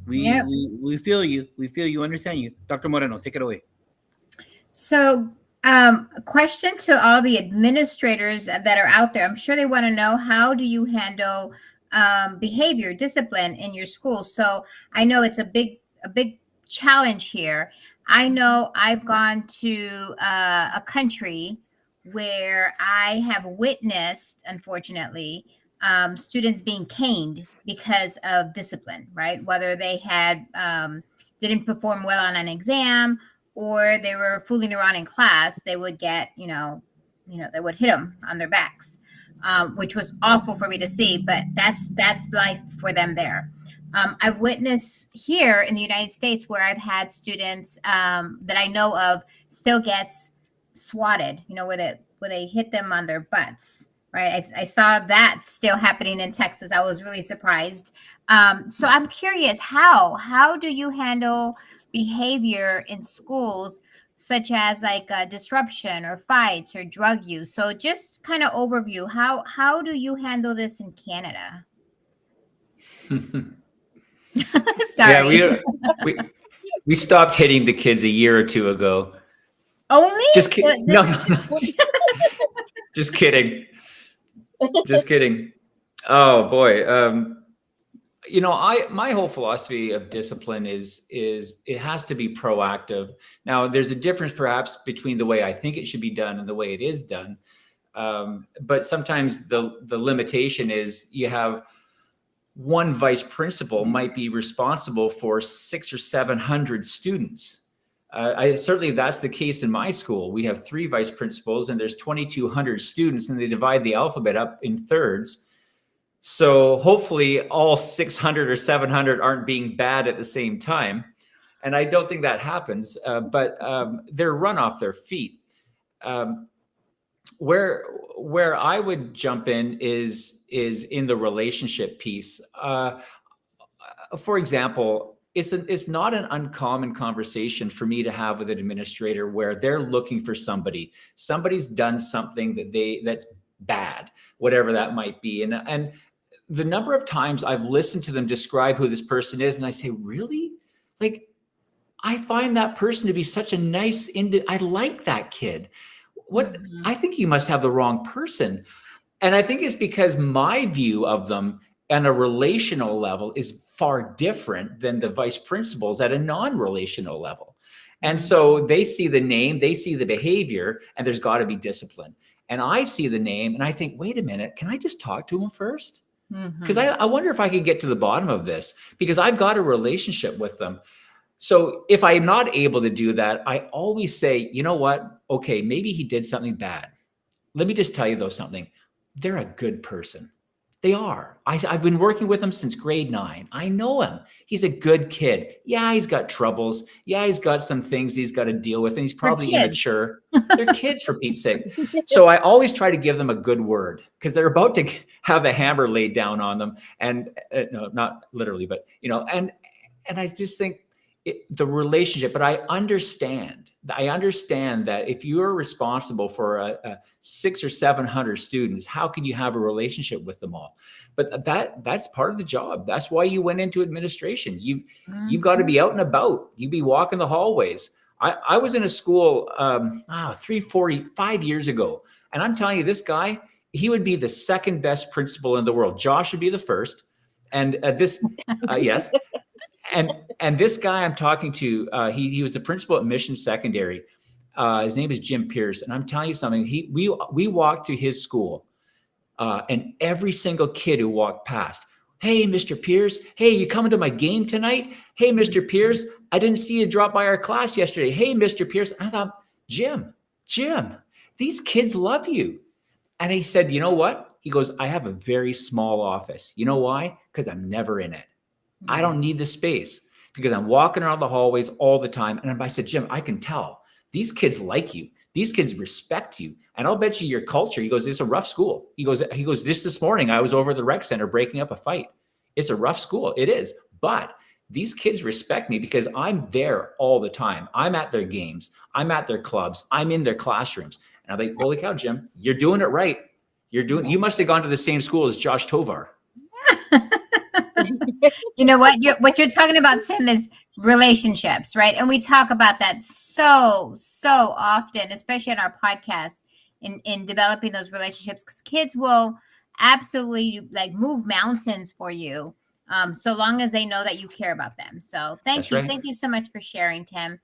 Yep. We feel you. We feel you. Understand you. Dr. Moreno, take it away. So, a question to all the administrators that are out there. I'm sure they want to know, how do you handle behavior, discipline in your school? So I know it's a big challenge here. I know I've gone to a country where I have witnessed, unfortunately, students being caned because of discipline, right? Whether they had didn't perform well on an exam, or they were fooling around in class, they would get, they would hit them on their backs, which was awful for me to see. But that's life for them there. I've witnessed here in the United States where I've had students that I know of still gets swatted, where they hit them on their butts. Right, I saw that still happening in Texas. I was really surprised. So I'm curious, how do you handle behavior in schools, such as like disruption or fights or drug use? So just kind of overview, how do you handle this in Canada? Yeah, Sorry. we we stopped hitting the kids a year or two ago. Only Just kidding. this No, is no, no. just Just kidding. Just kidding. Oh boy. I my whole philosophy of discipline is it has to be proactive. Now, there's a difference perhaps between the way I think it should be done and the way it is done. But sometimes the limitation is you have one vice principal might be responsible for 600 or 700 students. I certainly that's the case in my school. We have 3 vice principals and there's 2,200 students, and they divide the alphabet up in thirds. So hopefully all 600 or 700 aren't being bad at the same time. And I don't think that happens, but they're run off their feet. Um, where I would jump in is in the relationship piece. For example, it's not an uncommon conversation for me to have with an administrator where they're looking for somebody's done something that's bad, whatever that might be, and the number of times I've listened to them describe who this person is, and I say, really, like, I find that person to be such a nice I like that kid. What Mhm. I think you must have the wrong person. And I think it's because my view of them on a relational level is far different than the vice principals at a non-relational level. And so they see the name, they see the behavior, and there's got to be discipline. And I see the name and I think, wait a minute, can I just talk to him first? Because Mhm. I wonder if I could get to the bottom of this, because I've got a relationship with them. So if I'm not able to do that, I always say, you know what? Okay, maybe he did something bad. Let me just tell you though something. They're a good person. They are. I've been working with him since grade 9. I know him. He's a good kid. Yeah, he's got troubles. Yeah, he's got some things he's got to deal with, and he's For probably kids. immature. They're kids, for Pete's sake. So I always try to give them a good word because they're about to have the hammer laid down on them. And no, not literally, but and I just think the relationship. But I understand. That if you are responsible for a 600 or 700 students, how can you have a relationship with them all? But that's part of the job. That's why you went into administration. You've got to Mhm. be out and about. You be walking the hallways. I was in a school 5 years ago, and I'm telling you, this guy, he would be the second best principal in the world. Josh would be the first, and yes, and this guy I'm talking to, he was the principal at Mission Secondary. His name is Jim Pierce, and I'm telling you something. We walked to his school, and every single kid who walked past, hey, Mr. Pierce, hey, you coming to my game tonight? Hey, Mr. Pierce, I didn't see you drop by our class yesterday. Hey, Mr. Pierce. And I thought, Jim, these kids love you. And he said, you know what? He goes, I have a very small office. You know why? Because I'm never in it. I Yeah. don't need the space because I'm walking around the hallways all the time. And I said, Jim, I can tell these kids like you. These kids respect you. And I'll bet you your culture. He goes, it's a rough school. He goes, this morning, I was over at the rec center breaking up a fight. It's a rough school. It is. But these kids respect me because I'm there all the time. I'm at their games. I'm at their clubs. I'm in their classrooms. And I'm like, holy cow, Jim, you're doing it right. You must have gone to the same school as Josh Tovar. You know what you're talking about, Tim, is relationships, right? And we talk about that so often, especially in our podcast, in developing those relationships, because kids will absolutely like move mountains for you, so long as they know that you care about them. So That's right. thank you so much for sharing, Tim.